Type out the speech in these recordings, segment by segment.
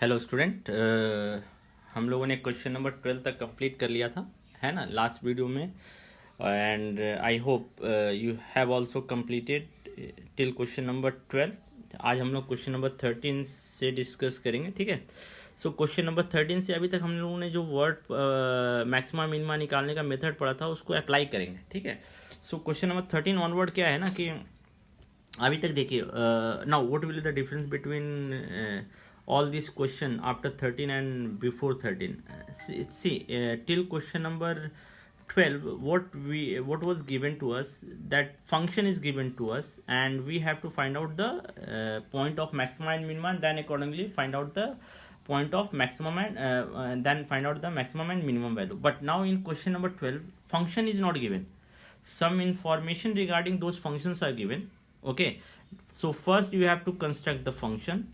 Hello student, हम लोगों ने क्वेश्चन नंबर 12 तक कंप्लीट कर लिया था, है ना, लास्ट वीडियो में। And I hope you have also completed till question number 12। आज हम लोग क्वेश्चन नंबर 13 से डिस्कस करेंगे, ठीक है। सो क्वेश्चन नंबर 13 से अभी तक हम लोगों ने जो वर्ड मैक्सिमा मिनिमा निकालने का मेथड पढ़ा था उसको अप्लाई करेंगे, ठीक है। सो क्वेश्चन नंबर 13 ऑनवर्ड क्या है ना कि अभी तक देखिए, now what will the difference between all these question after 13 and before 13. Till question number 12 what was given to us, that function is given to us and we have to find out the point of maximum and minimum, and then accordingly find out the point of maximum and then find out the maximum and minimum value. But now in question number 12 function is not given, some information regarding those functions are given. Okay, so first you have to construct the function,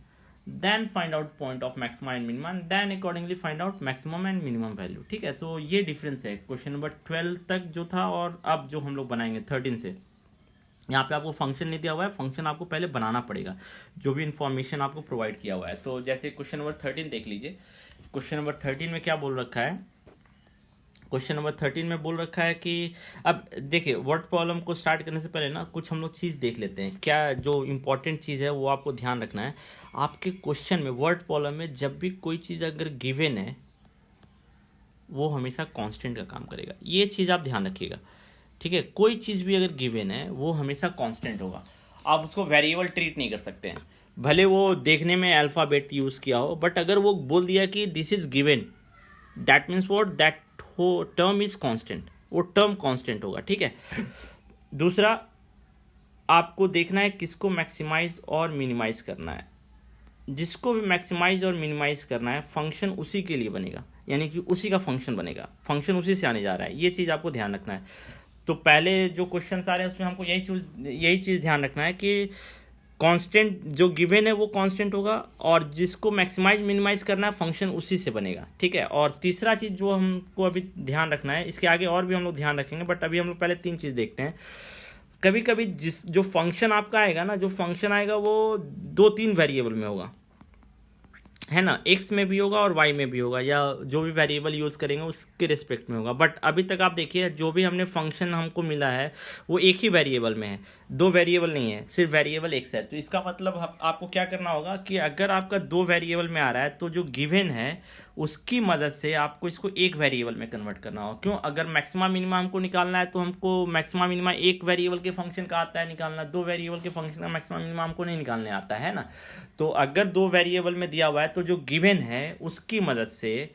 then find out point of maxima and minimum, then accordingly find out maximum and minimum value, ठीक है। तो ये difference है question number 12 तक जो था और अब जो हम लोग बनाएंगे 13 से। यहाँ पे आपको फंक्शन नहीं दिया हुआ है, फंक्शन आपको पहले बनाना पड़ेगा जो भी इंफॉर्मेशन आपको प्रोवाइड किया हुआ है। तो जैसे क्वेश्चन नंबर 13 देख लीजिए। क्वेश्चन नंबर 13 में क्या बोल रखा है, क्वेश्चन नंबर 13 में बोल रखा है कि अब देखिए, वर्ड प्रॉब्लम को स्टार्ट करने से पहले ना कुछ हम लोग चीज़ देख लेते हैं। क्या जो इम्पोर्टेंट चीज़ है वो आपको ध्यान रखना है। आपके क्वेश्चन में वर्ड प्रॉब्लम में जब भी कोई चीज़ अगर गिवन है वो हमेशा कांस्टेंट का काम करेगा, ये चीज़ आप ध्यान रखिएगा, ठीक है। कोई चीज़ भी अगर गिवन है वो हमेशा कांस्टेंट होगा, आप उसको वेरिएबल ट्रीट नहीं कर सकते हैं। भले वो देखने में अल्फ़ाबेट यूज़ किया हो, बट अगर वो बोल दिया कि this is given, that means what, that हो टर्म इज कांस्टेंट, वो टर्म कांस्टेंट होगा, ठीक है। दूसरा, आपको देखना है किसको मैक्सिमाइज और मिनिमाइज करना है। जिसको भी मैक्सिमाइज और मिनिमाइज करना है फंक्शन उसी के लिए बनेगा, यानी कि उसी का फंक्शन बनेगा, फंक्शन उसी से आने जा रहा है, ये चीज़ आपको ध्यान रखना है। तो पहले जो क्वेश्चन आ रहे हैं उसमें हमको यही चीज़ ध्यान रखना है कि कांस्टेंट जो गिवन है वो कांस्टेंट होगा, और जिसको मैक्सिमाइज मिनिमाइज करना है फंक्शन उसी से बनेगा, ठीक है। और तीसरा चीज़ जो हमको अभी ध्यान रखना है, इसके आगे और भी हम लोग ध्यान रखेंगे, बट अभी हम लोग पहले 3 चीज़ देखते हैं। कभी कभी जो फंक्शन आपका आएगा ना, जो फंक्शन आएगा वो 2-3 वेरिएबल में होगा, है ना, एक्स में भी होगा और वाई में भी होगा, या जो भी वेरिएबल यूज़ करेंगे उसके रिस्पेक्ट में होगा। बट अभी तक आप देखिए जो भी हमने फंक्शन हमको मिला है वो एक ही वेरिएबल में है, 2 वेरिएबल नहीं है, सिर्फ वेरिएबल एक्स है। तो इसका मतलब आपको क्या करना होगा कि अगर आपका 2 वेरिएबल में आ रहा है तो जो गिवन है उसकी मदद से आपको इसको एक वेरिएबल में कन्वर्ट करना होगा। क्यों? अगर मैक्सिमा मिनिमा हमको निकालना है तो हमको मैक्सिमा मिनिमा एक वेरिएबल के फंक्शन का आता है निकालना, 2 वेरिएबल के फंक्शन का मैक्सिमा मिनिमा हमको नहीं निकालने आता है ना। तो अगर 2 वेरिएबल में दिया हुआ है तो जो गिवन है उसकी मदद से,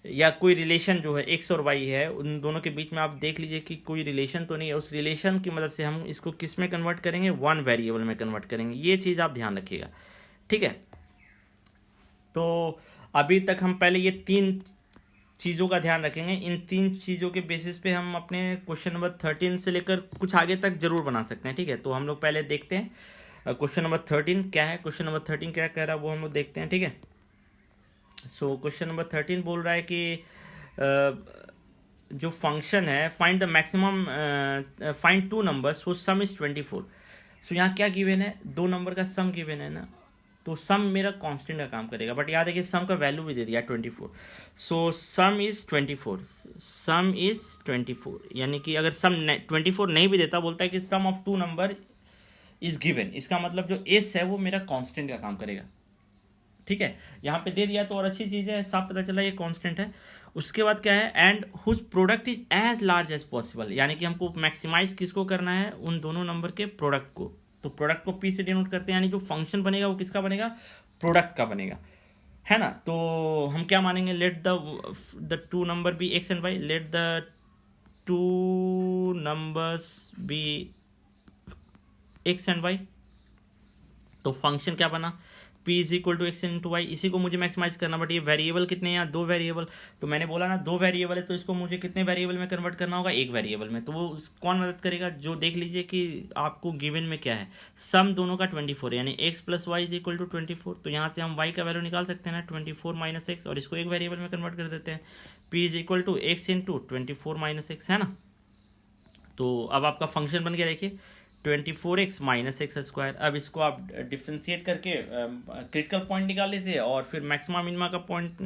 या कोई रिलेशन जो है एक्स और वाई है उन दोनों के बीच में आप देख लीजिए कि कोई रिलेशन तो नहीं है, उस रिलेशन की मदद से हम इसको किस में कन्वर्ट करेंगे, 1 वेरिएबल में कन्वर्ट करेंगे। ये चीज़ आप ध्यान रखिएगा, ठीक है। तो अभी तक हम पहले ये 3 चीज़ों का ध्यान रखेंगे। इन 3 चीज़ों के बेसिस पे हम अपने क्वेश्चन नंबर 13 से लेकर कुछ आगे तक जरूर बना सकते हैं, ठीक है। तो हम लोग पहले देखते हैं क्वेश्चन नंबर 13 क्या है, क्वेश्चन नंबर 13 क्या कह रहा है वो हम लोग देखते हैं, ठीक है। सो क्वेश्चन नंबर 13 बोल रहा है कि जो फंक्शन है find the maximum, find 2 numbers whose sum is 24। So यहाँ क्या गिवन है, 2 नंबर का सम गिवन है ना, तो सम मेरा कांस्टेंट का काम करेगा। बट याद है कि सम का वैल्यू भी दे दिया 24। सो सम इज 24, सम इज 24, यानी कि अगर सम 24 नहीं भी देता, बोलता है कि सम ऑफ 2 नंबर इज गिवन, इसका मतलब जो एस है वो मेरा कांस्टेंट का काम करेगा, ठीक है। यहाँ पे दे दिया तो और अच्छी चीज़ है, साफ पता चला ये कांस्टेंट है। उसके बाद क्या है, and whose product is as large as possible, यानी कि हमको मैक्सिमाइज किसको करना है, उन दोनों नंबर के प्रोडक्ट को। तो प्रोडक्ट को पी से डिनोट करते हैं, यानी जो फंक्शन बनेगा वो किसका बनेगा, प्रोडक्ट का बनेगा, है ना। तो हम क्या मानेंगे, let the 2 number be x and y, let the 2 numbers be x and y. तो फंक्शन क्या बना, p is equal to x into y, इसी को मुझे मैक्सिमाइज करना। बट ये वेरिएबल कितने हैं यहाँ, 2 वेरिएबल। तो मैंने बोला ना 2 वेरिएबल है तो इसको मुझे कितने वेरिएबल में कन्वर्ट करना होगा, 1 वेरिएबल में। तो वो कौन मदद करेगा, जो देख लीजिए कि आपको गिवन में क्या है, सम दोनों का 24 यानी x plus y is equal to 24। तो यहाँ से हम y का वैल्यू निकाल सकते हैं ना, 24 माइनस एक्स, और इसको एक वेरिएबल में कन्वर्ट कर देते हैं, p is equal to x into 24 minus x, है ना। तो अब आपका फंक्शन बन गया, देखिए 24x माइनस एक्स स्क्वायर। अब इसको आप डिफ्रेंशिएट करके क्रिटिकल पॉइंट निकाल लीजिए और फिर मैक्सिमा मिनिमा का पॉइंट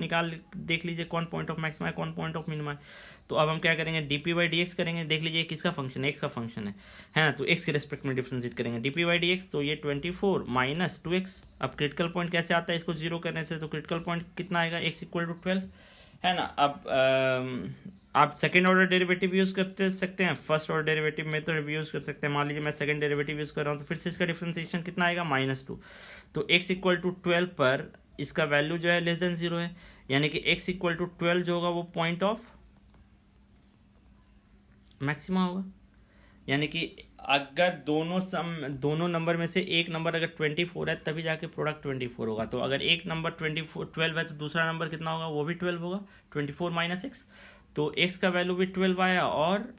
देख लीजिए कौन पॉइंट ऑफ मैक्सिमा है कौन पॉइंट ऑफ मिनिमा है। तो अब हम क्या करेंगे, डीपी बाई डी एक्स करेंगे। देख लीजिए किसका फंक्शन है, एक्स का फंक्शन है ना, तो एक्स के रेस्पेक्ट में डिफ्रेंशिएट करेंगे डीपी बाई डी एक्स। तो ये 24 माइनस 2x। अब क्रिटिकल पॉइंट कैसे आता है इसको जीरो करने से, तो क्रिटिकल पॉइंट कितना आएगा, x इक्वल टू 12 है ना। अब आप सेकेंड ऑर्डर डेरिवेटिव यूज कर सकते हैं, फर्स्ट ऑर्डर डेरिवेटिव में तो यूज कर सकते हैं। मान लीजिए मैं सेकंड डेरिवेटिव यूज कर रहा हूँ तो फिर से इसका डिफरेंशिएशन कितना आएगा, -2। तो x इक्वल टू 12 पर इसका वैल्यू जो है लेस देन 0 है, यानी कि x इक्वल टू 12 जो होगा वो पॉइंट ऑफ मैक्सिमा होगा। यानी कि अगर दोनों नंबर में से एक नंबर अगर 24 है तभी जाके प्रोडक्ट 24 होगा। तो अगर एक नंबर 12 है तो दूसरा नंबर कितना होगा, वो भी 12 होगा, 24 माइनस एक्स। तो x का वैल्यू भी 12 आया और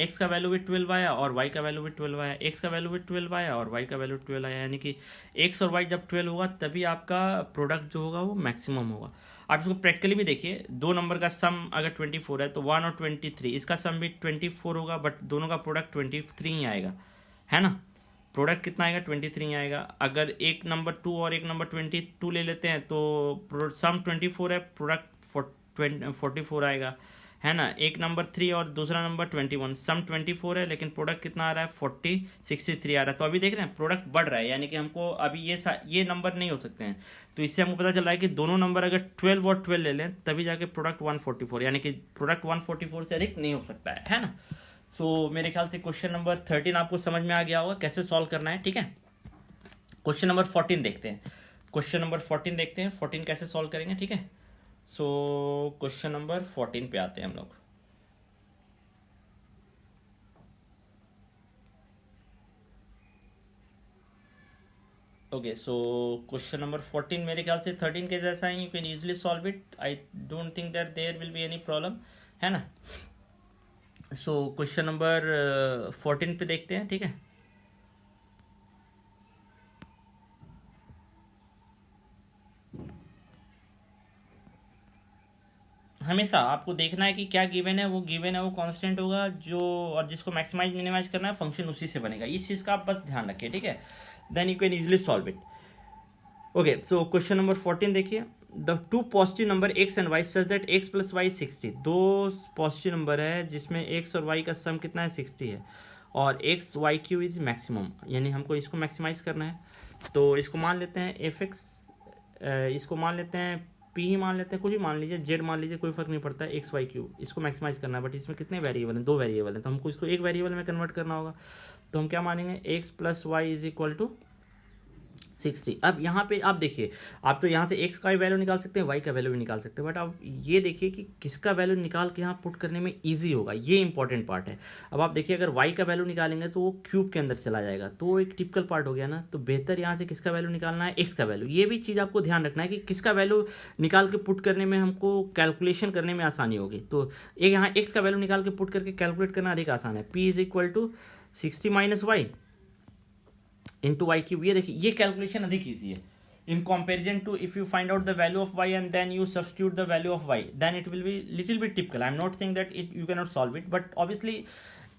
x का वैल्यू भी 12 आया और y का वैल्यू भी 12 आया, x का वैल्यू भी 12 आया और y का वैल्यू 12 आया। यानी कि x और y जब 12 होगा तभी आपका प्रोडक्ट जो होगा वो मैक्सिमम होगा। आप इसको प्रैक्टिकली भी देखिए, दो नंबर का सम अगर 24 है तो 1 और 23, इसका सम भी 24 होगा, बट दोनों का प्रोडक्ट 23 ही आएगा, है ना। प्रोडक्ट कितना आएगा, 23 आएगा। अगर एक नंबर 2 और एक नंबर 22 ले लेते हैं तो सम 24 है, प्रोडक्ट 44 आएगा, है ना। एक नंबर 3 और दूसरा नंबर 21, सम 24 है लेकिन प्रोडक्ट कितना आ रहा है, 63 आ रहा है। तो अभी देख रहे हैं प्रोडक्ट बढ़ रहा है, यानी कि हमको अभी ये नंबर नहीं हो सकते हैं। तो इससे हमको पता चल रहा है कि दोनों नंबर अगर 12 और 12 ले लें तभी जाके प्रोडक्ट 144, यानी कि प्रोडक्ट 144 से अधिक नहीं हो सकता है ना। सो मेरे ख्याल से क्वेश्चन नंबर 13 आपको समझ में आ गया होगा कैसे सॉल्व करना है, ठीक है। क्वेश्चन नंबर 14 देखते हैं, 14 कैसे सॉल्व करेंगे, ठीक है। सो क्वेश्चन नंबर 14 पे आते हैं हम लोग। ओके, सो क्वेश्चन नंबर 14 मेरे ख्याल से 13 के जैसा ही, you can easily solve it. I don't think that there will be any problem, है ना। सो क्वेश्चन नंबर 14 पे देखते हैं, ठीक है। हमेशा आपको देखना है कि क्या गिवन है, वो कांस्टेंट होगा जो, और जिसको मैक्सिमाइज मिनिमाइज करना है फंक्शन उसी से बनेगा। इस चीज़ का आप बस ध्यान रखिए, ठीक है। Then you can easily solve it. Okay, so question number 14 देखिए। The two positive number x and y such that x plus y 60। दो पॉजिटिव नंबर है जिसमें x और y का सम कितना है, 60 है, और x y Q is maximum, यानी हमको इसको मैक्सिमाइज करना है। तो इसको मान लेते हैं एफ एक्स, इसको मान लेते हैं पी ही मान लेते हैं, कुछ भी मान लीजिए, जेड मान लीजिए, कोई फर्क नहीं पड़ता है, एक्स वाई क्यू। इसको मैक्सिमाइज करना है, बट इसमें कितने वेरिएबल हैं, दो वेरिएबल हैं, तो हमको इसको एक वेरिएबल में कन्वर्ट करना होगा। तो हम क्या मानेंगे, x plus y is equal to 60। अब यहाँ पे आप देखिए, आप तो यहाँ से x का वैल्यू निकाल सकते हैं, y का वैल्यू भी निकाल सकते हैं, बट आप ये देखिए कि किसका वैल्यू निकाल के यहाँ पुट करने में इजी होगा, ये इंपॉर्टेंट पार्ट है। अब आप देखिए, अगर y का वैल्यू निकालेंगे तो वो क्यूब के अंदर चला जाएगा, तो वो एक टिपिकल पार्ट हो गया ना। तो बेहतर यहाँ से किसका वैल्यू निकालना है, x का वैल्यू। ये भी चीज़ आपको ध्यान रखना है कि किसका वैल्यू निकाल के पुट करने में हमको कैलकुलेशन करने में आसानी होगी। तो एक यहाँ x का वैल्यू निकाल के पुट करके कैलकुलेट करना अधिक आसान है। p is equal to 60 minus y into y cube. ये देखिए, ये कैलकुलेशन अधिक ईजी है in comparison to if you find out the value of y and then you substitute the value of y, then it will be little bit typical. I'm not saying that you cannot solve it, but obviously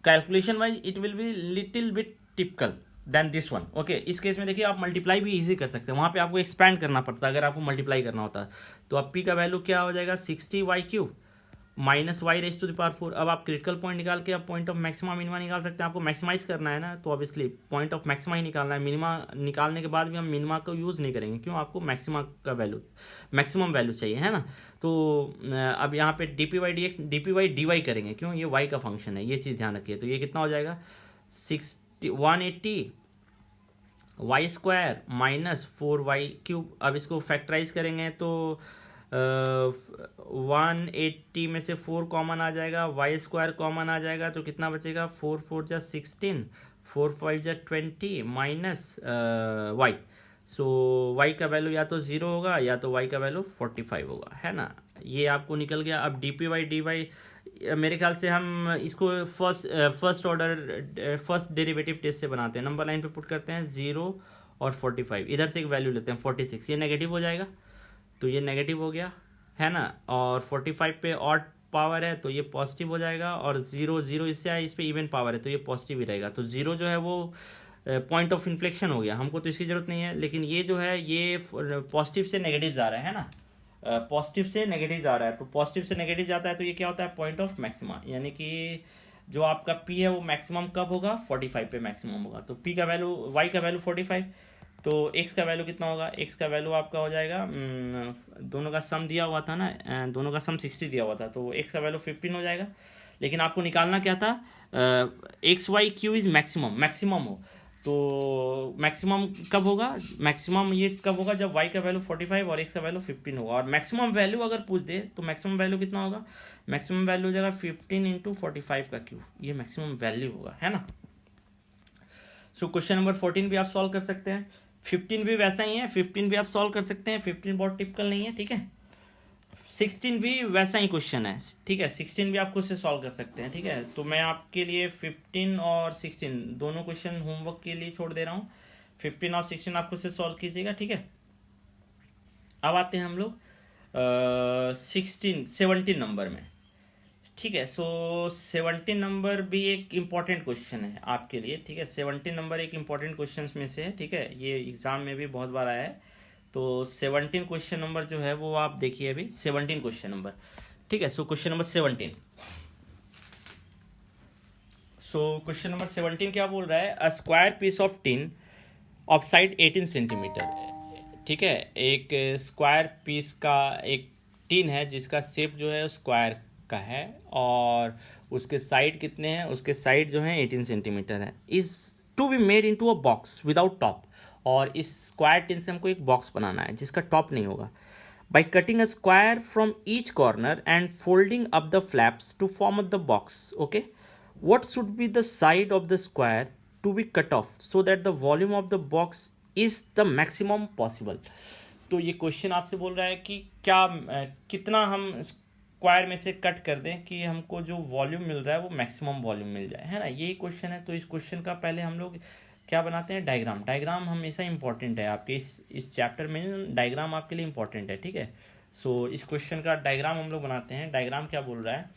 calculation wise it will be little bit typical than this one. Okay, इस case में देखिए आप multiply भी easy कर सकते हैं, वहाँ पे आपको एक्सपैंड करना पड़ता है अगर आपको मल्टीप्लाई करना होता है। तो अब p का वैल्यू क्या हो जाएगा, 60 y cube minus y raise to the power 4। अब आप क्रिटिकल पॉइंट निकाल के आप पॉइंट ऑफ मैक्सिमा मिनिमा निकाल सकते हैं। आपको मैक्सिमाइज करना है ना, तो ऑब्वियसली पॉइंट ऑफ मैक्सिमा ही निकालना है। मिनिमा निकालने के बाद भी हम मिनिमा को यूज़ नहीं करेंगे, क्यों, आपको मैक्सिमा का वैल्यू, मैक्सिमम वैल्यू चाहिए, है ना। तो अब यहाँ पे d p by d x, d p by d y करेंगे, क्यों, ये वाई का फंक्शन है, ये चीज़ ध्यान रखिए। तो ये कितना हो जाएगा, 180 y square minus 4 y cube. अब इसको फैक्टराइज करेंगे तो 180 में से 4 कॉमन आ जाएगा, वाई स्क्वायर कॉमन आ जाएगा, तो कितना बचेगा, 4 4 जा 16, 4 5 जा 20 माइनस वाई। सो वाई का वैल्यू या तो 0 होगा या तो वाई का वैल्यू 45 होगा, है ना। ये आपको निकल गया। अब d p by d y, मेरे ख्याल से हम इसको फर्स्ट डेरिवेटिव टेस्ट से बनाते हैं। नंबर लाइन पे पुट करते हैं 0 और 45, इधर से एक वैल्यू लेते हैं 46, ये नेगेटिव हो जाएगा, तो ये नेगेटिव हो गया, है ना। और 45 पे और पावर है तो ये पॉजिटिव हो जाएगा, और 0 0 इससे आए, इस पर इवन पावर है तो ये पॉजिटिव ही रहेगा। तो 0 जो है वो पॉइंट ऑफ इन्फ्लेक्शन हो गया, हमको तो इसकी ज़रूरत नहीं है। लेकिन ये जो है ये पॉजिटिव से नेगेटिव जा रहा है ना, पॉजिटिव से नेगेटिव जा रहा है, तो पॉजिटिव से नेगेटिव जाता है तो ये क्या होता है, पॉइंट ऑफ मैक्सिमा, यानी कि जो आपका P है वो मैक्सिमम कब होगा, 45 पे मैक्सिमम होगा। तो P का वैल्यू, Y का वैल्यू 45, तो X का वैल्यू कितना होगा, X का वैल्यू आपका हो जाएगा, दोनों का सम दिया हुआ था ना, दोनों का सम 60 दिया हुआ था, तो X का वैल्यू 15 हो जाएगा। लेकिन आपको निकालना क्या था, x y cube is maximum हो, तो मैक्सिमम कब होगा, मैक्सिमम ये कब होगा जब y का वैल्यू 45 और x का वैल्यू 15 होगा। और मैक्सिमम वैल्यू अगर पूछ दे तो मैक्सिमम वैल्यू कितना होगा, मैक्सिमम वैल्यू हो जाएगा 15 इंटू 45 का क्यूब, ये मैक्सिमम वैल्यू होगा, है ना। सो क्वेश्चन नंबर 14 भी आप सॉल्व कर सकते हैं, 15 भी वैसा ही है, 15 भी आप सॉल्व कर सकते हैं, 15 बहुत टिपिकल नहीं है, ठीक है। 16 भी वैसा ही क्वेश्चन है, ठीक है, 16 भी आप खुद से सॉल्व कर सकते हैं, ठीक है। तो मैं आपके लिए 15 और 16 दोनों क्वेश्चन होमवर्क के लिए छोड़ दे रहा हूँ, 15 और 16 आप खुद से सॉल्व कीजिएगा, ठीक है। अब आते हैं हम लोग 17 नंबर में, ठीक है। सो 17 नंबर भी एक इम्पॉर्टेंट क्वेश्चन है आपके लिए, ठीक है। 17 नंबर एक इम्पॉर्टेंट क्वेश्चन में से है, ठीक है, ये एग्जाम में भी बहुत बार आया है। तो 17 क्वेश्चन नंबर जो है वो आप देखिए अभी, 17 क्वेश्चन नंबर, ठीक है। So question number 17, so question number 17 क्या बोल रहा है, a square piece of tin of side 18 centimetre, ठीक है। एक स्क्वायर पीस का एक टिन है जिसका शेप जो है स्क्वायर का है, और उसके साइड कितने हैं, उसके साइड जो है 18 सेंटीमीटर है, is to be made into a box without top. और इस स्क्वायर टिन से हमको एक बॉक्स बनाना है जिसका टॉप नहीं होगा। By cutting a square from each corner and folding up the flaps to form the box, okay, what should be the side of the square to be cut off so that the volume of the box is the maximum possible। तो ये question आपसे बोल रहा है कि क्या कितना हम स्क्वायर में से कट कर दें कि हमको जो वॉल्यूम मिल रहा है वो मैक्सिमम वॉल्यूम मिल जाए, है ना, यही क्वेश्चन है। तो इस क्वेश्चन का पहले हम लोग क्या बनाते हैं, डायग्राम। डायग्राम हमेशा इंपॉर्टेंट है आपके इस चैप्टर में, डायग्राम आपके लिए इंपॉर्टेंट है, ठीक है। सो इस क्वेश्चन का डायग्राम हम लोग बनाते हैं। डायग्राम क्या बोल रहा है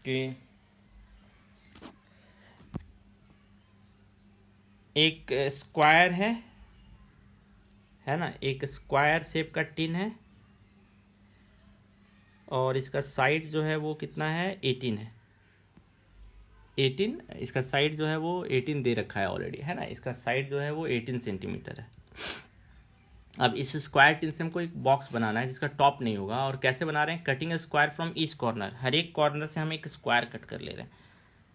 कि एक स्क्वायर है ना, एक स्क्वायर शेप का टिन है, और इसका साइड जो है वो कितना है, 18 है, 18, इसका साइड जो है वो 18 दे रखा है ऑलरेडी, है ना, इसका साइड जो है वो 18 सेंटीमीटर है। अब इस स्क्वायर टिन से हमको एक बॉक्स बनाना है जिसका टॉप नहीं होगा, और कैसे बना रहे हैं, cutting a square from each corner, हर एक कॉर्नर से हम एक स्क्वायर कट कर ले रहे हैं,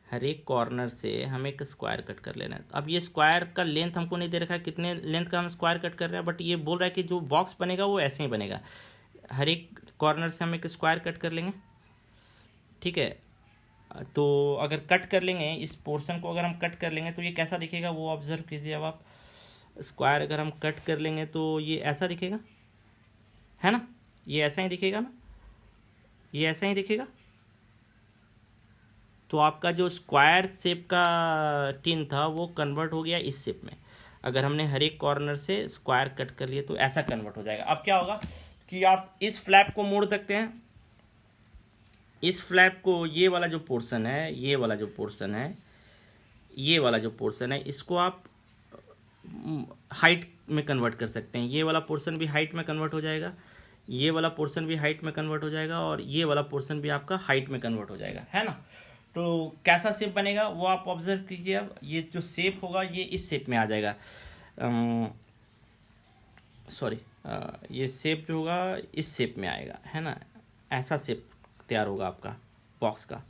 हर एक कॉर्नर से हम एक स्क्वायर कट कर ले रहे हैं। अब ये स्क्वायर का लेंथ हमको नहीं दे रखा है, कितने लेंथ का हम स्क्वायर कट कर रहे हैं, बट ये बोल रहा है कि जो बॉक्स बनेगा वो ऐसे ही बनेगा, हर एक कॉर्नर से हम एक स्क्वायर कट कर लेंगे, ठीक है। तो अगर कट कर लेंगे इस पोर्शन को, अगर हम कट कर लेंगे तो ये कैसा दिखेगा वो ऑब्जर्व कीजिए। अब आप स्क्वायर अगर हम कट कर लेंगे तो ये ऐसा दिखेगा, है ना, ये ऐसा ही दिखेगा ना, ये ऐसा ही दिखेगा। तो आपका जो स्क्वायर शेप का टिन था वो कन्वर्ट हो गया इस शेप में। अगर हमने हर एक कॉर्नर से स्क्वायर कट कर लिए तो ऐसा कन्वर्ट हो जाएगा। अब क्या होगा कि आप इस फ्लैप को मोड़ सकते हैं, इस फ्लैप को, ये वाला जो पोर्शन है, ये वाला जो पोर्शन है, ये वाला जो पोर्शन है, इसको आप हाइट में कन्वर्ट कर सकते हैं। ये वाला पोर्शन भी हाइट में कन्वर्ट हो जाएगा, ये वाला पोर्शन भी हाइट में कन्वर्ट हो जाएगा, और ये वाला पोर्शन भी आपका हाइट में कन्वर्ट हो जाएगा, है ना। तो कैसा शेप बनेगा वो आप ऑब्जर्व कीजिए। अब ये जो शेप होगा ये इस शेप में आ जाएगा, सॉरी, ये शेप जो होगा इस शेप में आएगा, है ना, ऐसा शेप तैयार होगा आपका बॉक्स का,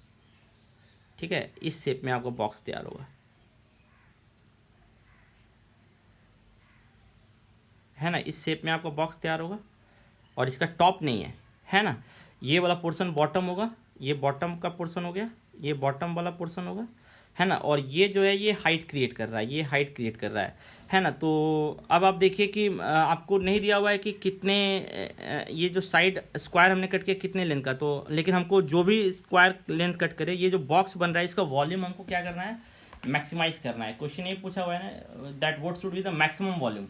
ठीक है, इस शेप में आपका बॉक्स तैयार होगा, है ना, इस शेप में आपका बॉक्स तैयार होगा, और इसका टॉप नहीं है ना। ये वाला पोर्शन बॉटम होगा, ये बॉटम का पोर्शन हो गया, ये बॉटम वाला पोर्शन होगा, है ना, और ये जो है ये हाइट क्रिएट कर रहा है, ये हाइट क्रिएट कर रहा है ना। तो अब आप देखिए कि आपको नहीं दिया हुआ है कि कितने ये जो साइड स्क्वायर हमने कट किया कितने लेंथ का, तो लेकिन हमको जो भी स्क्वायर लेंथ कट करे, ये जो बॉक्स बन रहा है इसका वॉल्यूम हमको क्या करना है, मैक्सिमाइज करना है। क्वेश्चन ये पूछा हुआ है ना, that what should be the maximum volume,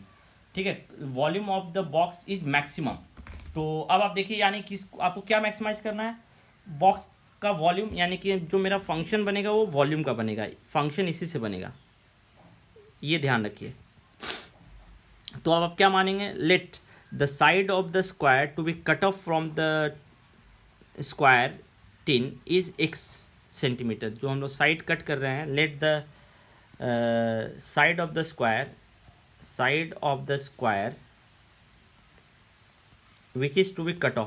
ठीक है, volume of the box is maximum. तो अब आप देखिए यानी कि आपको क्या मैक्सिमाइज करना है, बॉक्स आपका वॉल्यूम, यानी कि जो मेरा फंक्शन बनेगा वो वॉल्यूम का बनेगा, फंक्शन इसी से बनेगा, ये ध्यान रखिए। तो अब आप क्या मानेंगे, let the side of the square to be cut off from the square tin is x centimetre. जो हम लोग साइड कट कर रहे हैं, let the side of the square which is to be cut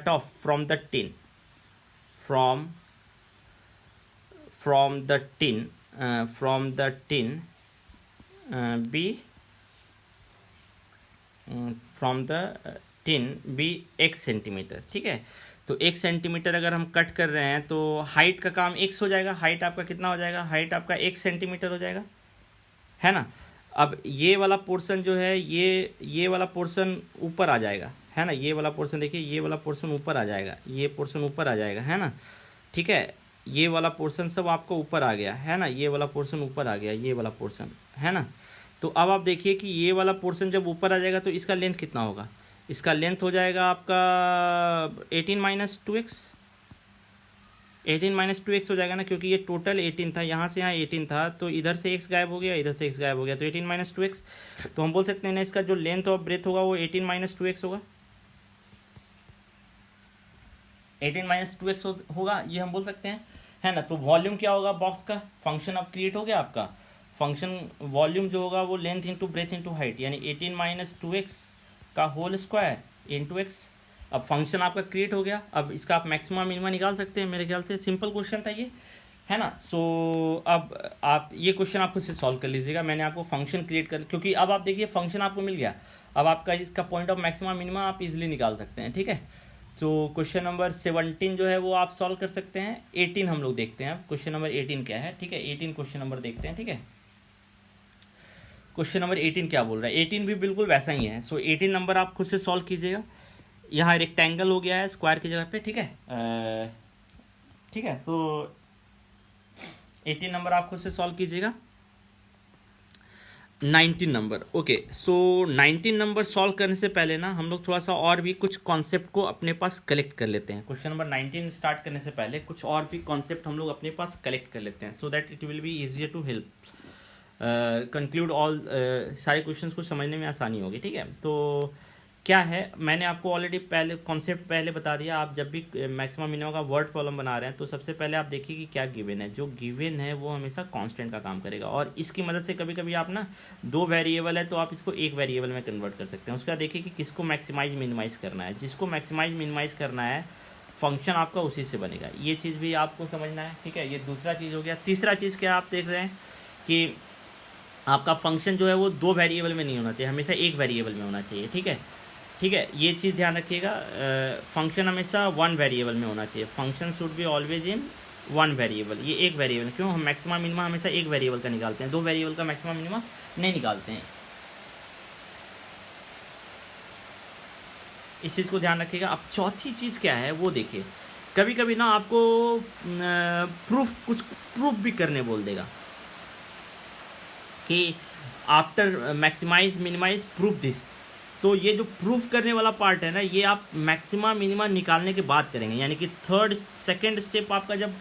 off from the tin, from the tin be x centimetre. ठीक है, तो x centimetre अगर हम कट कर रहे हैं तो हाइट का काम x हो जाएगा। हाइट आपका कितना हो जाएगा, हाइट आपका x सेंटीमीटर हो जाएगा, है ना। अब ये वाला पोर्शन जो है, ये वाला पोर्शन ऊपर आ जाएगा, है ना। ये वाला पोर्शन देखिए, ये वाला पोर्शन ऊपर आ जाएगा, ये पोर्शन ऊपर आ जाएगा, है ना। ठीक है, ये वाला पोर्शन सब आपको ऊपर आ गया, है ना। ये वाला पोर्शन ऊपर आ गया, ये वाला पोर्शन, है ना। तो अब आप देखिए कि ये वाला पोर्शन जब ऊपर आ जाएगा तो इसका लेंथ कितना होगा, इसका लेंथ हो जाएगा आपका 18 माइनस 2x, 18 माइनस 2x हो जाएगा ना, क्योंकि ये टोटल 18 था, यहाँ से यहाँ 18 था, तो इधर से x गायब हो गया, इधर से x गायब हो गया, तो 18 माइनस 2x। तो हम बोल सकते हैं ना, इसका जो लेंथ और ब्रेथ होगा वो 18 माइनस 2x होगा, 18 माइनस 2x होगा, ये हम बोल सकते हैं, है ना। तो वॉल्यूम क्या होगा बॉक्स का, फंक्शन अब क्रिएट हो गया आपका, फंक्शन वॉल्यूम जो होगा वो length into breadth into height, यानी 18 माइनस 2x का होल स्क्वायर इंटू x। अब फंक्शन आपका क्रिएट हो गया, अब इसका आप मैक्सिमम मिनिमम निकाल सकते हैं, मेरे ख्याल से सिंपल क्वेश्चन था ये, है ना। सो अब आप ये क्वेश्चन आप खुद से सॉल्व कर लीजिएगा। मैंने आपको फंक्शन क्रिएट कर, क्योंकि अब आप देखिए फंक्शन आपको मिल गया, अब आपका इसका पॉइंट ऑफ मैक्सिमम मिनिमम आप इजीली निकाल सकते हैं, ठीक है। तो क्वेश्चन नंबर 17 जो है वो आप सॉल्व कर सकते हैं। 18 हम लोग देखते हैं, क्वेश्चन नंबर 18 क्या है, ठीक है। 18 क्वेश्चन नंबर देखते हैं, ठीक है। क्वेश्चन नंबर 18 क्या बोल रहा है, 18 भी बिल्कुल वैसा ही है। सो 18 नंबर आप खुद से सॉल्व कीजिएगा। यहाँ रेक्टेंगल हो गया है स्क्वायर की जगह पे, ठीक है, ठीक है। तो 18 नंबर आप खुद से सॉल्व कीजिएगा। 19 नंबर, ओके। सो 19 नंबर सॉल्व करने से पहले ना हम लोग थोड़ा सा और भी कुछ कॉन्सेप्ट को अपने पास कलेक्ट कर लेते हैं। क्वेश्चन नंबर 19 स्टार्ट करने से पहले कुछ और भी कॉन्सेप्ट हम लोग अपने पास कलेक्ट कर लेते हैं, so that it will be easier to help conclude all, सारे क्वेश्चंस को समझने में आसानी होगी, ठीक है। तो क्या है, मैंने आपको ऑलरेडी पहले कॉन्सेप्ट पहले बता दिया। आप जब भी मैक्सिमम मिनिमम का वर्ड प्रॉब्लम बना रहे हैं तो सबसे पहले आप देखिए कि क्या गिवन है। जो गिवन है वो हमेशा कांस्टेंट का काम करेगा, और इसकी मदद से कभी कभी आप ना, दो वेरिएबल है तो आप इसको एक वेरिएबल में कन्वर्ट कर सकते हैं। उसका देखिए कि किसको मैक्सिमाइज मिनिमाइज करना है। जिसको मैक्सिमाइज मिनिमाइज करना है फंक्शन आपका उसी से बनेगा, ये चीज़ भी आपको समझना है, ठीक है। ये दूसरा चीज़ हो गया। तीसरा चीज़ क्या आप देख रहे हैं कि आपका फंक्शन जो है वो दो वेरिएबल में नहीं होना चाहिए, हमेशा एक वेरिएबल में होना चाहिए, ठीक है, ठीक है। ये चीज़ ध्यान रखिएगा, फंक्शन हमेशा वन वेरिएबल में होना चाहिए। Function should be always in one variable. ये एक वेरिएबल, क्यों हम मैक्सिमम मिनिमम हमेशा एक वेरिएबल का निकालते हैं, दो वेरिएबल का मैक्सिमम मिनिमम नहीं निकालते हैं। इस चीज़ को ध्यान रखिएगा। अब चौथी चीज़ क्या है वो देखिए, कभी कभी ना आपको कुछ प्रूफ भी करने बोल देगा कि after maximize minimize proof this. तो ये जो प्रूफ करने वाला पार्ट है ना, ये आप मैक्सिमम मिनिमम निकालने के बाद करेंगे, यानी कि सेकंड स्टेप आपका जब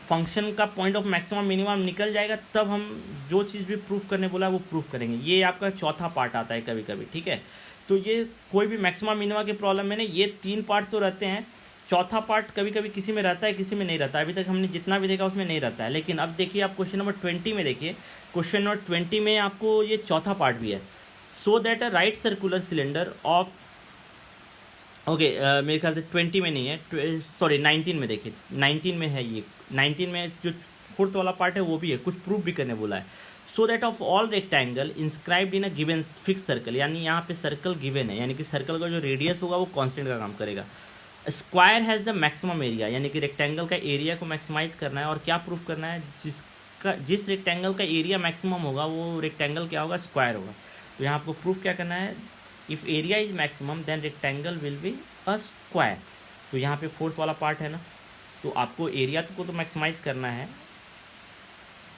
फंक्शन का पॉइंट ऑफ मैक्सिमम मिनिमम निकल जाएगा तब हम जो चीज़ भी प्रूफ करने बोला वो प्रूफ करेंगे। ये आपका चौथा पार्ट आता है कभी कभी, ठीक है। तो ये कोई भी मैक्सिमम मिनिमम के प्रॉब्लम में ना ये तीन पार्ट तो रहते हैं, चौथा पार्ट कभी कभी किसी में रहता है किसी में नहीं रहता है। अभी तक हमने जितना भी देखा उसमें नहीं रहता है, लेकिन अब देखिए आप क्वेश्चन नंबर 20 में देखिए, क्वेश्चन नंबर 20 में आपको ये चौथा पार्ट भी है। So that a right circular cylinder of, okay, मेरे ख्याल से 20 में नहीं है, सॉरी 19 में देखिए, 19 में है ये, 19 में जो फोर्थ वाला पार्ट है वो भी है, कुछ प्रूफ भी करने बोला है। So that of all rectangle inscribed in a given fix circle, यानी यहाँ पे सर्कल गिवन है, यानी कि सर्कल का जो रेडियस होगा वो कांस्टेंट का काम करेगा। Square has the maximum area, यानी कि रेक्टेंगल का एरिया को मैक्सिमाइज करना है। और क्या प्रूफ करना है, जिस रेक्टेंगल का एरिया मैक्सिमम होगा वो रेक्टेंगल क्या होगा, स्क्वायर होगा। तो यहाँ आपको प्रूफ क्या करना है, if area is maximum then rectangle will be a square. तो यहाँ पे फोर्थ वाला पार्ट है ना, तो आपको एरिया को तो मैक्सिमाइज करना है,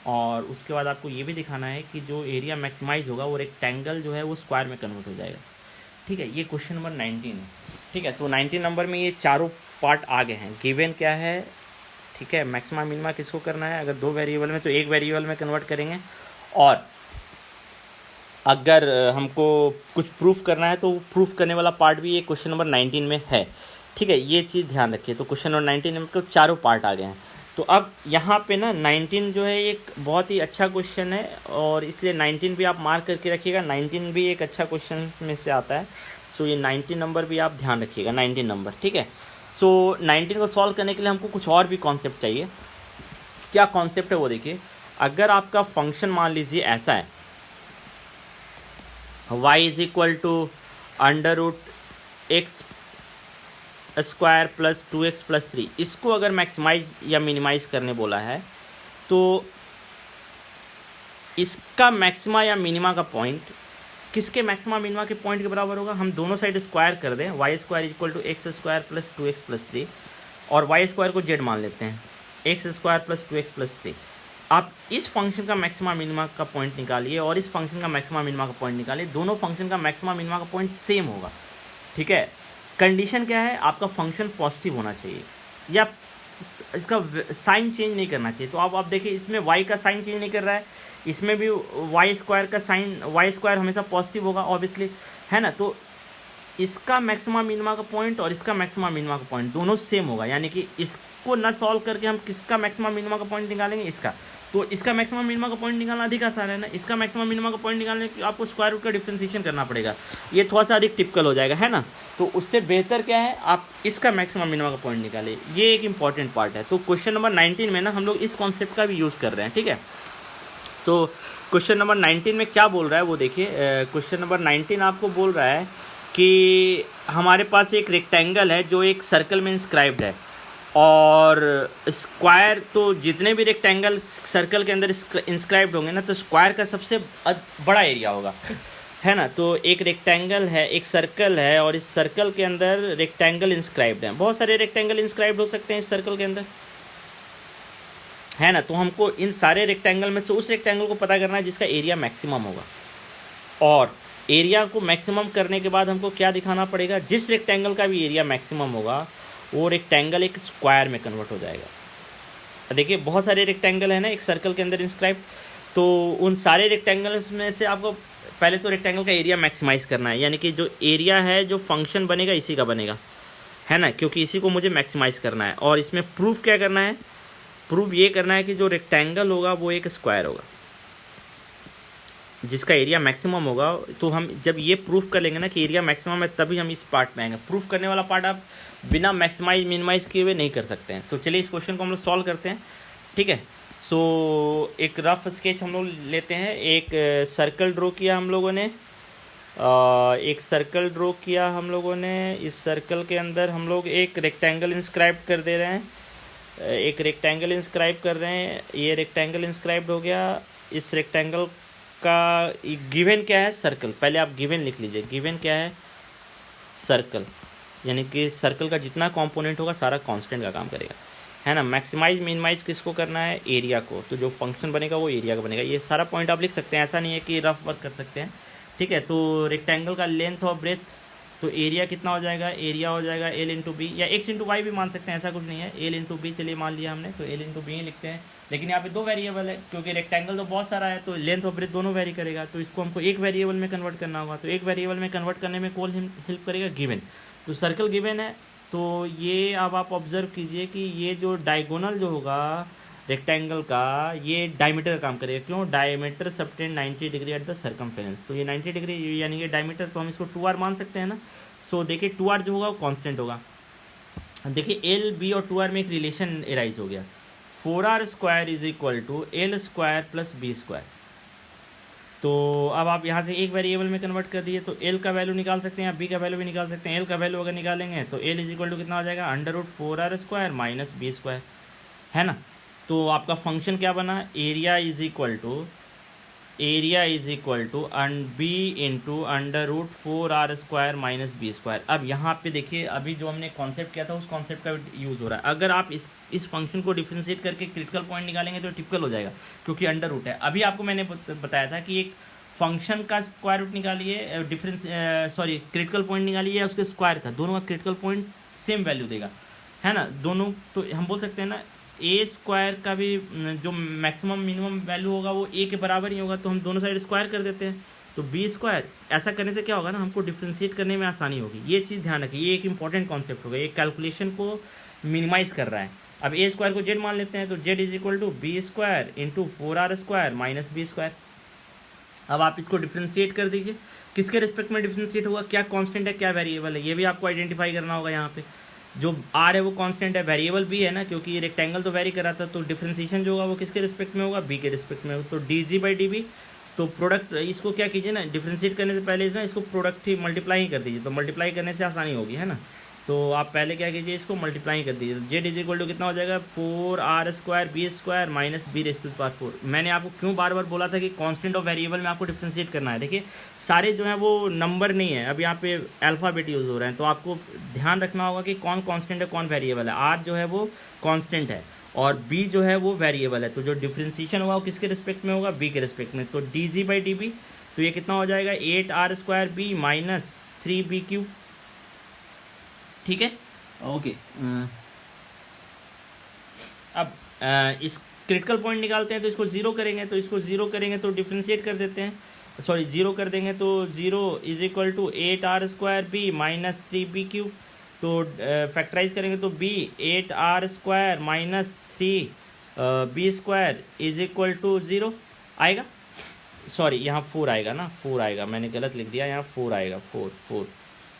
और उसके बाद आपको ये भी दिखाना है कि जो एरिया मैक्सिमाइज होगा वो रेक्टेंगल जो है वो स्क्वायर में कन्वर्ट हो जाएगा। ठीक है, ये क्वेश्चन नंबर 19 है। ठीक है, सो 19 नंबर में ये चारों पार्ट आ गए हैं। गिवन क्या है, ठीक है, मैक्सिमा मिनिमा किसको करना है, अगर दो वेरिएबल में तो एक वेरिएबल में कन्वर्ट करेंगे, और अगर हमको कुछ प्रूफ करना है तो प्रूफ करने वाला पार्ट भी ये क्वेश्चन नंबर 19 में है। ठीक है, ये चीज़ ध्यान रखिए। तो क्वेश्चन नंबर 19 में तो चारों पार्ट आ गए हैं। तो अब यहाँ पे ना 19 जो है एक बहुत ही अच्छा क्वेश्चन है, और इसलिए 19 भी आप मार्क करके रखिएगा। 19 भी एक अच्छा क्वेश्चन में से आता है। सो ये 19 नंबर भी आप ध्यान रखिएगा, 19 नंबर। ठीक है, सो 19 को सॉल्व करने के लिए हमको कुछ और भी कॉन्सेप्ट चाहिए। क्या कॉन्सेप्ट है वो देखिए। अगर आपका फंक्शन मान लीजिए ऐसा है, y is equal to under root x square plus 2x plus 3, इसको अगर मैक्सिमाइज या मिनिमाइज करने बोला है तो इसका मैक्सिमा या मिनिमा का पॉइंट किसके मैक्सिमा मिनिमा के पॉइंट के बराबर होगा। हम दोनों साइड स्क्वायर कर दें, y square equal to x square plus 2x plus 3, और वाई स्क्वायर को जेड मान लेते हैं, x square plus 2x plus 3। आप इस फंक्शन का मैक्सिमा मिनिमा का पॉइंट निकालिए और इस फंक्शन का मैक्सिमा मिनिमा का पॉइंट निकालिए। दोनों फंक्शन का मैक्सिमा मिनिमा का पॉइंट सेम होगा। ठीक है, कंडीशन क्या है, आपका फंक्शन पॉजिटिव होना चाहिए या इसका साइन चेंज नहीं करना चाहिए। तो आप देखिए, इसमें y का साइन चेंज नहीं कर रहा है, इसमें भी वाई स्क्वायर का साइन, वाई स्क्वायर हमेशा पॉजिटिव होगा ऑब्वियसली, है ना। तो इसका मैक्सिमा मिनिमा का पॉइंट और इसका मैक्सिमा मिनिमा का पॉइंट दोनों सेम होगा, यानी कि इसको ना सॉल्व करके हम किसका मैक्सिमा मिनिमा का पॉइंट निकालेंगे, इसका। तो इसका मैक्सिमा मिनिमा का पॉइंट निकालना अधिक आसान है ना। इसका मैक्सिमा मिनिमा का पॉइंट निकालने के आपको स्क्वायर रूट का डिफरेंशिएशन करना पड़ेगा, ये थोड़ा सा अधिक टिपिकल हो जाएगा, है ना। तो उससे बेहतर क्या है, आप इसका मैक्सिमा मिनिमा का पॉइंट निकालिए, ये एक इंपॉर्टेंट पार्ट है। तो क्वेश्चन नंबर 19 में ना हम लोग इस कॉन्सेप्ट का भी यूज़ कर रहे हैं। ठीक है, तो क्वेश्चन नंबर 19 में क्या बोल रहा है वो देखिए। क्वेश्चन नंबर 19 आपको बोल रहा है कि हमारे पास एक रेक्टेंगल है जो एक सर्कल में इंस्क्राइब्ड है, और स्क्वायर, तो जितने भी रेक्टेंगल सर्कल के अंदर इंस्क्राइब्ड होंगे ना, तो स्क्वायर का सबसे बड़ा एरिया होगा, है ना। तो एक रेक्टेंगल है, एक सर्कल है, और इस सर्कल के अंदर रेक्टेंगल इंस्क्राइब्ड है। बहुत सारे रेक्टेंगल इंस्क्राइब्ड हो सकते हैं इस सर्कल के अंदर, है ना। तो हमको इन सारे रेक्टेंगल में से उस रेक्टेंगल को पता करना है जिसका एरिया मैक्सिमम होगा, और एरिया को मैक्सिमम करने के बाद हमको क्या दिखाना पड़ेगा, जिस रेक्टेंगल का भी एरिया मैक्सिमम होगा वो रेक्टेंगल एक स्क्वायर में कन्वर्ट हो जाएगा। देखिए, बहुत सारे रेक्टेंगल है ना एक सर्कल के अंदर इंस्क्राइब, तो उन सारे रेक्टेंगल्स में से आपको पहले तो रेक्टेंगल का एरिया मैक्सिमाइज करना है, यानी कि जो एरिया है जो फंक्शन बनेगा इसी का बनेगा, है ना, क्योंकि इसी को मुझे मैक्सिमाइज करना है। और इसमें प्रूफ क्या करना है, प्रूफ ये करना है कि जो रेक्टेंगल होगा वो एक स्क्वायर होगा जिसका एरिया मैक्सिमम होगा। तो हम जब ये प्रूफ कर लेंगे ना कि एरिया मैक्सिमम है, तभी हम इस पार्ट में आएंगे। प्रूफ करने वाला पार्ट आप बिना मैक्सिमाइज मिनिमाइज किए हुए नहीं कर सकते हैं। तो चलिए इस क्वेश्चन को हम लोग सॉल्व करते हैं। ठीक है, सो एक रफ स्केच हम लोग लेते हैं। एक सर्कल ड्रॉ किया हम लोगों ने, एक सर्कल ड्रॉ किया हम लोगों ने। इस सर्कल के अंदर हम लोग एक रेक्टेंगल इंस्क्राइब कर दे रहे हैं, एक रेक्टेंगल इंस्क्राइब कर रहे हैं। ये रेक्टेंगल इंस्क्राइब्ड हो गया। इस रेक्टेंगल का गिवन क्या है, सर्कल। पहले आप गिवन लिख लीजिए, गिवन क्या है, सर्कल, यानी कि सर्कल का जितना कंपोनेंट होगा सारा कांस्टेंट का काम करेगा, है ना। मैक्सिमाइज मिनिमाइज किसको करना है, एरिया को। तो जो फंक्शन बनेगा वो एरिया का बनेगा। ये सारा पॉइंट आप लिख सकते हैं, ऐसा नहीं है कि रफ वर्क कर सकते हैं। ठीक है, तो रेक्टेंगल का लेंथ और ब्रेथ, तो एरिया कितना हो जाएगा, एरिया हो जाएगा एल इंटू बी, या एक्स इंटू वाई भी मान सकते हैं, ऐसा कुछ नहीं है। एल इंटू बी चलिए मान लिया हमने, तो एल इंटू बी ही लिखते हैं। लेकिन यहाँ पे दो वेरिएबल है, क्योंकि रेक्टेंगल तो बहुत सारा है, तो लेंथ और ब्रेथ दोनों वेरी करेगा। तो इसको हमको एक वेरिएबल में कन्वर्ट करना होगा। तो एक वेरिएबल में कन्वर्ट करने में कौन हेल्प करेगा, गिवन। तो सर्कल गिवन है, तो ये अब आप ऑब्जर्व कीजिए कि ये जो डायगोनल जो होगा रेक्टेंगल का, ये डायमीटर का काम करेगा। क्यों, diameter subtend 90 degree at the circumference. तो ये 90 डिग्री यानी कि डायमीटर, तो हम इसको 2r मान सकते हैं ना। सो देखिए 2r जो होगा वो कांस्टेंट होगा। देखिए एल बी और 2r में एक रिलेशन एराइज हो गया, 4r square is equal to l square plus b square. तो अब आप यहाँ से एक वेरिएबल में कन्वर्ट कर दिए, तो एल का वैल्यू निकाल सकते हैं, बी का वैल्यू भी निकाल सकते हैं। एल का वैल्यू अगर निकालेंगे तो एल इज इक्वल टू कितना हो जाएगा, under root 4r square minus b square, है ना। तो आपका फंक्शन क्या बना, area is equal to b into under root 4r square minus b square. अब यहाँ पे देखिए, अभी जो हमने कॉन्सेप्ट किया था उस कॉन्सेप्ट का यूज़ हो रहा है। अगर आप इस फंक्शन को डिफरेंशिएट करके क्रिटिकल पॉइंट निकालेंगे तो टिपिकल हो जाएगा, क्योंकि अंडर रूट है। अभी आपको मैंने बताया था कि एक फंक्शन का स्क्वायर रूट निकालिए, डिफरेंस सॉरी क्रिटिकल पॉइंट निकालिए या उसके स्क्वायर का, दोनों का क्रिटिकल पॉइंट सेम वैल्यू देगा, है ना। दोनों तो हम बोल सकते हैं ना ए स्क्वायर का भी जो मैक्सिमम मिनिमम वैल्यू होगा वो ए के बराबर ही होगा, तो हम दोनों साइड स्क्वायर कर देते हैं, तो बी स्क्वायर। ऐसा करने से क्या होगा ना, हमको डिफ्रेंशिएट करने में आसानी होगी। ये चीज़ ध्यान रखिए, ये एक इंपॉर्टेंट कॉन्सेप्ट होगा, ये कैलकुलेशन को मिनिमाइज कर रहा है। अब ए स्क्वायर को जेड मान लेते हैं, तो z is equal to b square into 4r square minus b square. अब आप इसको डिफ्रेंशिएट कर दीजिए, किसके रिस्पेक्ट में डिफ्रेंशिएट होगा, क्या कांस्टेंट है क्या वेरिएबल है, ये भी आपको आइडेंटिफाई करना होगा। यहाँ पे जो आर है वो कांस्टेंट है, वेरिएबल भी है ना, क्योंकि ये रेक्टेंगल तो वेरी कर रहा था, तो डिफ्रेंशिएशन जो होगा वो किसके रिस्पेक्ट में होगा, बी के रिस्पेक्ट में होगा। तो d g by d b, तो प्रोडक्ट इसको क्या कीजिए ना, डिफ्रेंशिएट करने से पहले ना इसको प्रोडक्ट ही मल्टीप्लाई ही कर दीजिए, तो मल्टीप्लाई करने से आसानी होगी, है ना। तो आप पहले क्या कीजिए, इसको मल्टीप्लाई कर दीजिए, तो जेड इज इक्वल टू कितना हो जाएगा, 4r square b square minus b raise to the power 4। मैंने आपको क्यों बार बार बोला था कि कांस्टेंट और वेरिएबल में आपको डिफ्रेंशिएट करना है। देखिए सारे जो हैं वो नंबर नहीं है, अब यहाँ पे अल्फ़ाबेट यूज़ हो रहे हैं, तो आपको ध्यान रखना होगा कि कौन कांस्टेंट है कौन वेरिएबल है। आर जो है वो कांस्टेंट है और बी जो है वो वेरिएबल है, तो जो डिफ्रेंशिएशन होगा वो किसके रिस्पेक्ट में होगा, बी के रिस्पेक्ट में। तो d g by d b, तो ये कितना हो जाएगा, 8r स्क्वायर बी माइनस 3b क्यूब, ठीक है, ओके। अब इस क्रिटिकल पॉइंट निकालते हैं, तो इसको जीरो करेंगे, तो इसको जीरो करेंगे तो डिफ्रेंशिएट कर देते हैं, सॉरी जीरो कर देंगे, तो zero is equal to 8r square बी माइनस 3b क्यूब। तो फैक्टराइज करेंगे तो b 8r square minus 3b square is equal to 0 आएगा, सॉरी यहाँ 4 आएगा ना, 4 आएगा, मैंने गलत लिख दिया, यहाँ 4 आएगा, 4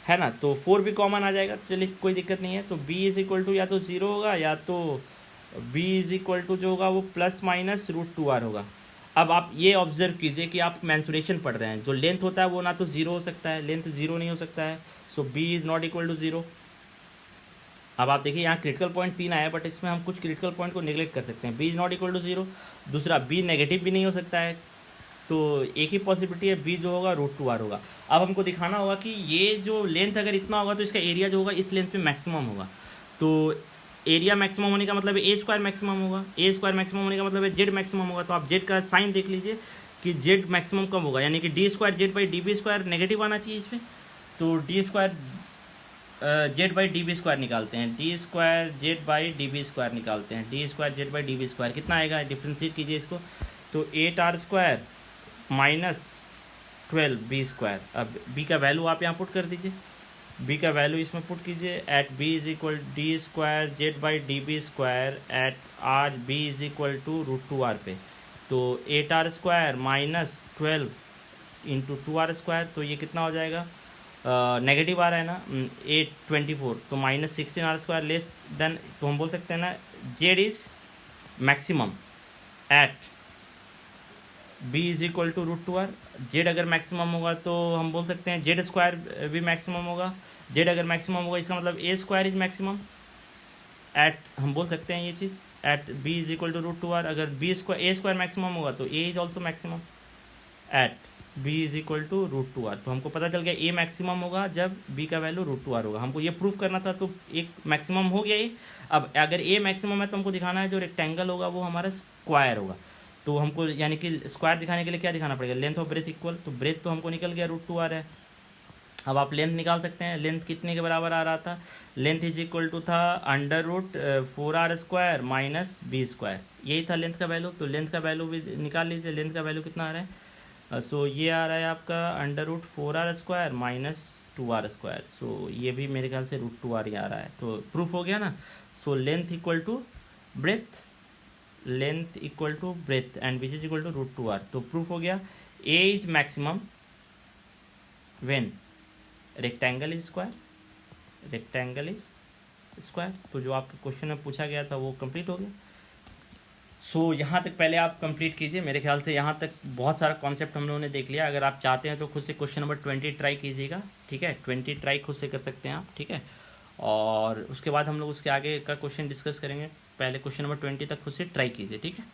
है ना, तो 4 भी कॉमन आ जाएगा, चलिए कोई दिक्कत नहीं है। तो b इज इक्वल टू या तो 0 होगा या तो b इज इक्वल टू जो होगा वो प्लस माइनस √2r होगा। अब आप ये ऑब्जर्व कीजिए कि आप मेंसुरेशन पढ़ रहे हैं, जो लेंथ होता है वो ना तो 0 हो सकता है, लेंथ 0 नहीं हो सकता है, so b is not equal to 0। अब आप देखिए यहाँ क्रिटिकल पॉइंट 3 आया, बट इसमें हम कुछ क्रिटिकल पॉइंट को नेगलेक्ट कर सकते हैं। b is not equal to 0, दूसरा b नेगेटिव भी नहीं हो सकता है, तो एक ही पॉसिबिलिटी है, b जो होगा √2r होगा। अब हमको दिखाना होगा कि ये जो लेंथ अगर इतना होगा तो इसका एरिया जो होगा इस लेंथ पे मैक्सिमम होगा। तो एरिया मैक्सिमम होने का मतलब है ए स्क्वायर मैक्सिमम होगा, ए स्क्वायर मैक्सिमम होने का मतलब है जेड मैक्सिमम होगा। तो आप जेड का साइन देख लीजिए कि जेड मैक्सिमम कब होगा, यानी कि d square z by d b square negative आना चाहिए इस पर। तो d square z by d b square निकालते हैं, d square z by d b square निकालते हैं, d square z by d b square कितना आएगा, डिफ्रेंशिएट कीजिए इसको, तो 8r square minus 12b square. अब b का वैल्यू आप यहाँ पुट कर दीजिए, b का वैल्यू इसमें पुट कीजिए, at b is equal d square z by d b square at r b is equal to √2r पे। तो 8r square minus 12 into 2r square, तो ये कितना हो जाएगा, नेगेटिव आ रहा है ना 824, तो minus 16r square less than, तो हम बोल सकते हैं ना z is maximum at b is equal to √2r। Z अगर मैक्सिमम होगा तो हम बोल सकते हैं जेड स्क्वायर भी मैक्सिमम होगा, जेड अगर मैक्सिमम होगा इसका मतलब a square is maximum at, हम बोल सकते हैं ये चीज़, at b is equal to √2r। अगर b square a square maximum होगा तो a is also maximum at b is equal to √2r। तो हमको पता चल गया a मैक्सिमम होगा जब b का वैल्यू √2r होगा। हमको ये प्रूफ करना था, तो एक मैक्सिमम हो गया ये। अब अगर a मैक्सिमम है तो हमको दिखाना है जो रेक्टेंगल होगा वो हमारा स्क्वायर होगा। तो हमको यानी कि स्क्वायर दिखाने के लिए क्या दिखाना पड़ेगा, लेंथ और ब्रेथ इक्वल, तो ब्रेथ तो हमको निकल गया √2r है। अब आप लेंथ निकाल सकते हैं, लेंथ कितने के बराबर आ रहा था, लेंथ इज इक्वल टू था √4r square minus b square, यही था लेंथ का वैल्यू। तो लेंथ का वैल्यू भी निकाल लीजिए, लेंथ का वैल्यू कितना आ रहा है, सो ये आ रहा है आपका √4r square minus 2r square, सो ये भी मेरे ख्याल से √2r ही आ रहा है। तो प्रूफ हो गया ना। So length equal to breadth, length equal to breadth and which is equal to √2r। तो प्रूफ हो गया a is maximum when rectangle is square, rectangle is square. तो जो आपके क्वेश्चन में पूछा गया था वो कंप्लीट हो गया। सो यहाँ तक पहले आप कंप्लीट कीजिए, मेरे ख्याल से यहाँ तक बहुत सारा कॉन्सेप्ट हम लोगों ने देख लिया। अगर आप चाहते हैं तो खुद से क्वेश्चन नंबर 20 ट्राई कीजिएगा, ठीक है, 20 ट्राई खुद से कर सकते हैं आप, ठीक है। और उसके बाद हम लोग उसके आगे का क्वेश्चन डिस्कस करेंगे, पहले क्वेश्चन नंबर 20 तक खुद से ट्राई कीजिए, ठीक है।